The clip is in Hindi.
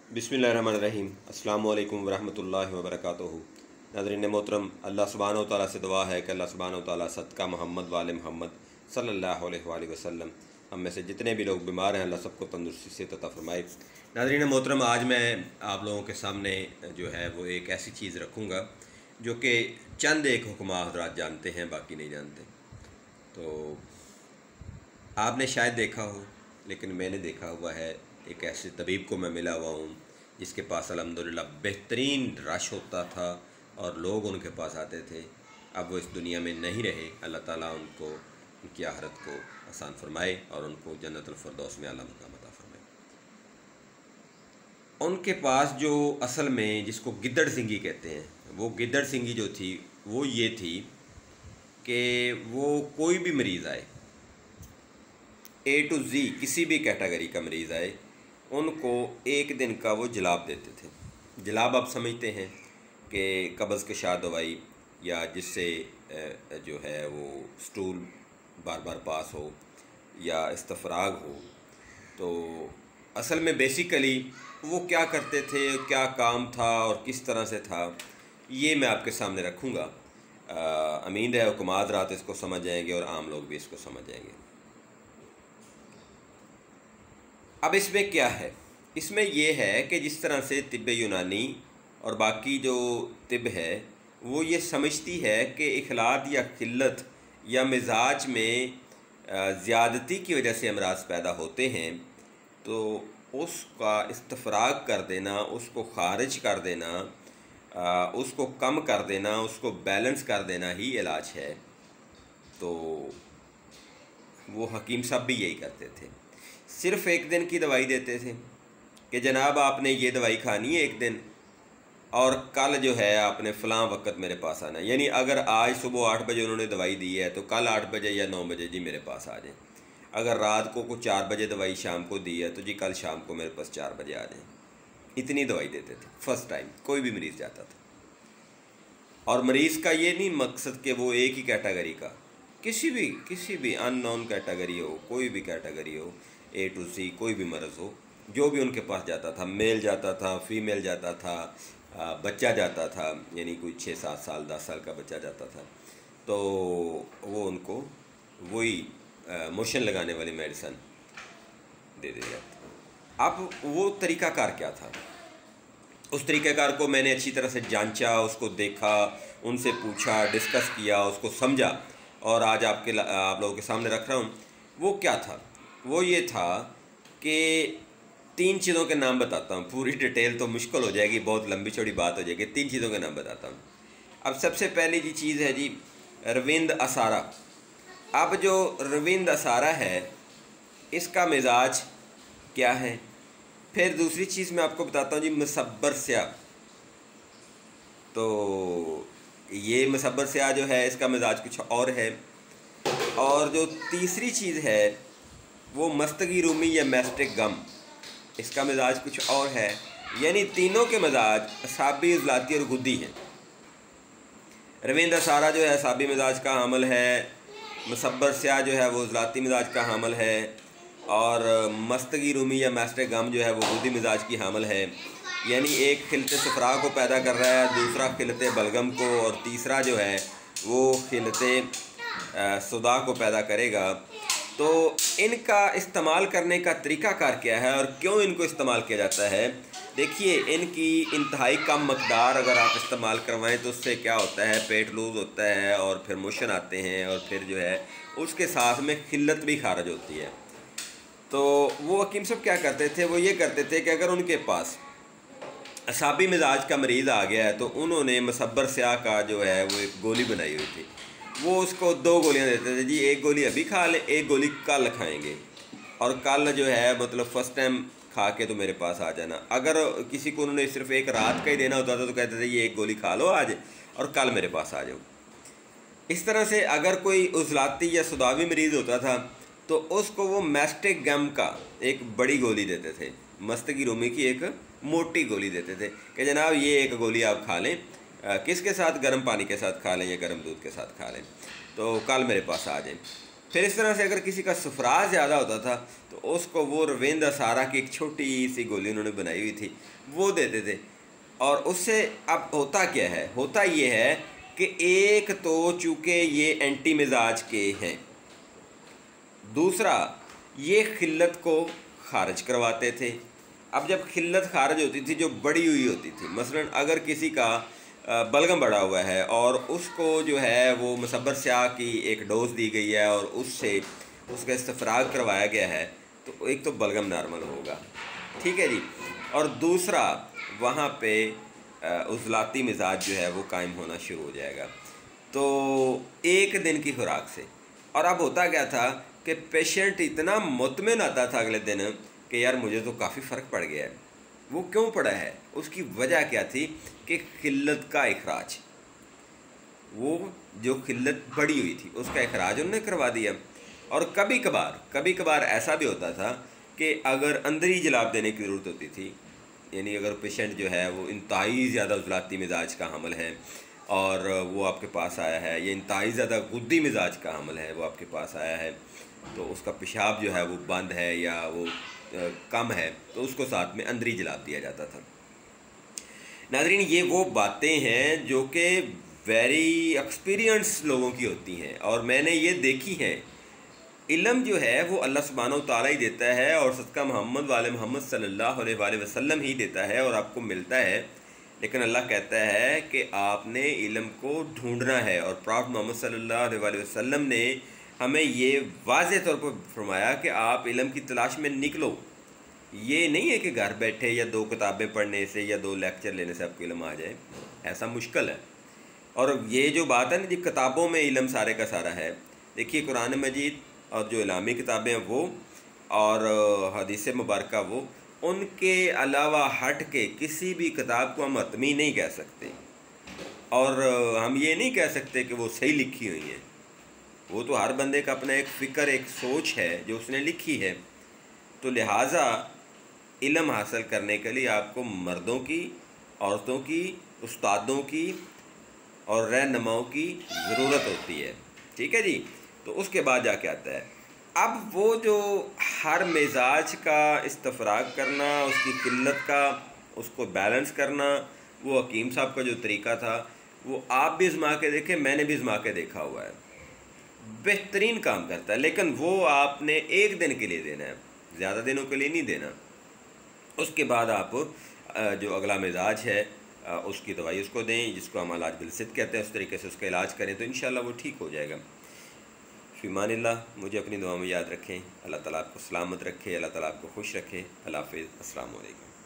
बिस्मिल्लाहिर्रहमानिर्रहीम। अस्सलामु अलैकुम वरहमतुल्लाहि वबरकातुहू। नाज़रीन मोहतरम, अल्लाह सुब्हानहू व तआला से दुआ है कि अल्लाह सुब्हानहू व तआला सदका मोहम्मद वाले मोहम्मद सल्लल्लाहु अलैहि वसल्लम हम में से जितने भी लोग बीमार हैं अल्लाह सबको तंदुरुस्ती से अता फरमाए। नाज़रीन मोहतरम, आज मैं आप लोगों के सामने जो है वो एक ऐसी चीज़ रखूँगा जो कि चंद एक हुक्मा हज़रात जानते हैं, बाकी नहीं जानते। तो आपने शायद देखा हो, लेकिन मैंने देखा हुआ है। एक ऐसे तबीब को मैं मिला हुआ हूँ जिसके पास अल्हम्दुलिल्लाह बेहतरीन रश होता था और लोग उनके पास आते थे। अब वो इस दुनिया में नहीं रहे। अल्लाह ताला उनको उनकी आखिरत को आसान फरमाए और उनको जन्नतुल फिरदौस में आला मकाम अता फरमाए। उनके पास जो असल में जिसको गिद्दड़ सिंगी कहते हैं, वो गिद्दड़ सिंगी जो थी वो ये थी कि वो कोई भी मरीज़ आए, ए टू ज़ी किसी भी कैटेगरी का मरीज़ आए, उनको एक दिन का वो जलाब देते थे। जलाब आप समझते हैं कि कब्ज़ के शाह दवाई या जिससे जो है वो स्टूल बार बार पास हो या इस्तफराग हो। तो असल में बेसिकली वो क्या करते थे, क्या काम था और किस तरह से था, ये मैं आपके सामने रखूँगा। उम्मीद है हुक्मात रात इसको समझ जाएंगे और आम लोग भी इसको समझ जाएंगे। अब इसमें क्या है? इसमें ये है कि जिस तरह से तिब्ब यूनानी और बाकी जो तिब है वो ये समझती है कि इखलात या किल्लत या मिजाज में ज़्यादती की वजह से अमराज पैदा होते हैं, तो उसका इस्तफराग कर देना, उसको ख़ारिज कर देना, उसको कम कर देना, उसको बैलेंस कर देना ही इलाज है। तो वो हकीम साहब भी यही करते थे। सिर्फ़ एक दिन की दवाई देते थे कि जनाब आपने ये दवाई खानी है एक दिन, और कल जो है आपने फ़लाँ वक़्त मेरे पास आना है। यानी अगर आज सुबह 8 बजे उन्होंने दवाई दी है तो कल 8 बजे या 9 बजे जी मेरे पास आ जाएं। अगर रात को 4 बजे दवाई शाम को दी है तो जी कल शाम को मेरे पास 4 बजे आ जाएं। इतनी दवाई देते थे फ़र्स्ट टाइम कोई भी मरीज़ जाता था। और मरीज़ का ये नहीं मकसद कि वो एक ही कैटेगरी का, किसी भी अननोन कैटेगरी हो, कोई भी कैटेगरी हो, ए टू सी कोई भी मर्ज़ हो, जो भी उनके पास जाता था, मेल जाता था, फीमेल जाता था, बच्चा जाता था, यानी कोई 6-7 साल 10 साल का बच्चा जाता था, तो वो उनको वही मोशन लगाने वाली मेडिसन दे दी जाती। अब वो तरीक़ाकार क्या था, उस तरीक़ाकार को मैंने अच्छी तरह से जांचा, उसको देखा, उनसे पूछा, डिस्कस किया, उसको समझा और आज आप लोगों के सामने रख रहा हूँ। वो क्या था? वो ये था कि 3 चीज़ों के नाम बताता हूँ। पूरी डिटेल तो मुश्किल हो जाएगी, बहुत लंबी चौड़ी बात हो जाएगी। 3 चीज़ों के नाम बताता हूँ। अब सबसे पहली जी चीज़ है जी रविंद असारा। अब जो रविंद असारा है इसका मिजाज क्या है? फिर दूसरी चीज़ मैं आपको बताता हूँ जी मुसब्बर स्या। तो ये मुसब्बर स्या जो है इसका मिजाज कुछ और है। और जो तीसरी चीज़ है वो मस्तगी रूमी या मैस्टिक गम, इसका मिजाज कुछ और है। यानी तीनों के मिजाज असाबी, इज़लाती और गुद्दी हैं। रविंद असारा जो है असाबी मिजाज का हामिल है, मुसब्बर स्या जो है वो इज़लाती मिजाज का हामिल है, और मस्तगी रूमी या मैस्टिक गम जो है वो गुद्दी मिजाज की हामिल है। यानी एक खिलते सफरा को पैदा कर रहा है, दूसरा खिलते बलगम को, और तीसरा जो है वो खिलते सुदा को पैदा करेगा। तो इनका इस्तेमाल करने का तरीक़ाकार क्या है और क्यों इनको इस्तेमाल किया जाता है? देखिए, इनकी इंतहाई कम मकदार अगर आप इस्तेमाल करवाएं तो उससे क्या होता है, पेट लूज़ होता है और फिर मोशन आते हैं और फिर जो है उसके साथ में खिल्लत भी खारिज होती है। तो वो हकीम साहब क्या करते थे, वो ये करते थे कि अगर उनके पास असाबी मिजाज का मरीज़ आ गया है तो उन्होंने मुसब्बर स्या का जो है वो एक गोली बनाई हुई थी। वो उसको 2 गोलियां देते थे जी, एक गोली अभी खा ले, एक गोली कल खाएंगे, और कल जो है मतलब फ़र्स्ट टाइम खा के तो मेरे पास आ जाना। अगर किसी को उन्होंने सिर्फ एक रात का ही देना होता था तो कहते थे ये एक गोली खा लो आज और कल मेरे पास आ जाओ। इस तरह से अगर कोई उज़लाती या सुदावी मरीज़ होता था तो उसको वो मैस्टिक गम का एक बड़ी गोली देते थे, मस्तगी रूमी की एक मोटी गोली देते थे कि जनाब ये एक गोली आप खा लें, किसके साथ, गर्म पानी के साथ खा लें या गर्म दूध के साथ खा लें, तो कल मेरे पास आ जाएं। फिर इस तरह से अगर किसी का सफराज ज़्यादा होता था तो उसको वो रवेंदा सारा की एक छोटी सी गोली उन्होंने बनाई हुई थी वो देते थे। और उससे अब होता क्या है, होता ये है कि एक तो चूँकि ये एंटी मिजाज के हैं, दूसरा ये खिल्लत को खारिज करवाते थे। अब जब खिल्लत खारिज होती थी जो बड़ी हुई होती थी, मसलन अगर किसी का बलगम बढ़ा हुआ है और उसको जो है वो मुसब्बर स्याह की एक डोज दी गई है और उससे उसका इस्तफराग करवाया गया है, तो एक तो बलगम नॉर्मल होगा, ठीक है जी, और दूसरा वहाँ पे उज़लाती मिजाज जो है वो कायम होना शुरू हो जाएगा। तो एक दिन की खुराक से। और अब होता क्या था कि पेशेंट इतना मुतमिन आता था अगले दिन कि यार मुझे तो काफ़ी फ़र्क पड़ गया है। वो क्यों पड़ा है, उसकी वजह क्या थी कि खिल्लत का इखराज, वो जो खिल्लत बढ़ी हुई थी उसका इखराज उन्होंने करवा दिया। और कभी कभार ऐसा भी होता था कि अगर अंदरी जलाब देने की ज़रूरत होती थी, यानी अगर पेशेंट जो है वो इंतहाई ज़्यादा उज़लाती मिजाज का हामिल है और वो आपके पास आया है, या इंतहाई ज़्यादा गुद्दी मिजाज का हामिल है वो आपके पास आया है, तो उसका पेशाब जो है वो बंद है या वो कम है, तो उसको साथ में अंदरी जलाब दिया जाता था। नाज़रीन, ये वो बातें हैं जो कि वेरी एक्सपीरियंस लोगों की होती हैं और मैंने ये देखी हैं। इल्म जो है वो अल्लाह सुब्हानहू तआला ही देता है और सदका मोहम्मद सल्लल्लाहु अलैहि वसल्लम ही देता है और आपको मिलता है। लेकिन अल्लाह कहता है कि आपने इल्म को ढूंढना है और प्रॉफेट मोहम्मद सल्लल्लाहु अलैहि वसल्लम ने हमें ये वाज़ेह तौर पर फरमाया कि आप इल्म की तलाश में निकलो। ये नहीं है कि घर बैठे या 2 किताबें पढ़ने से या 2 लेक्चर लेने से आपको इल्म आ जाए, ऐसा मुश्किल है। और ये जो बात है ना, जो किताबों में इल्म सारे का सारा है, देखिए कुरान मजीद और जो इलामी किताबें हैं वो और हदीस मुबारक वो, उनके अलावा हट के किसी भी किताब को हम हतमी नहीं कह सकते और हम ये नहीं कह सकते कि वो सही लिखी हुई हैं। वो तो हर बंदे का अपना एक फ़िक्र, एक सोच है जो उसने लिखी है। तो लिहाजा इल्म हासिल करने के लिए आपको मर्दों की, औरतों की, उस्तादों की और रहनुमाओं की ज़रूरत होती है, ठीक है जी। तो उसके बाद जाके आता है अब वो जो हर मिजाज का इस्तफराग करना, उसकी किल्लत का उसको बैलेंस करना, वो हकीम साहब का जो तरीका था वो आप भी आज़मा के देखें, मैंने भी आज़मा के देखा हुआ है, बेहतरीन काम करता है। लेकिन वो आपने एक दिन के लिए देना है, ज़्यादा दिनों के लिए नहीं देना। उसके बाद आप जो अगला मिजाज है उसकी दवाई उसको दें, जिसको हम इलाज बिलसित कहते हैं, उस तरीके से उसका इलाज करें तो इंशाल्लाह वो ठीक हो जाएगा। फ़िमानिल्लाह, मुझे अपनी दुआ में याद रखें। अल्लाह ताला आपको सलामत रखे, अल्लाह ताला आपको खुश रखे। अल्लाह हाफ़िज़, अस्सलामु अलैकुम।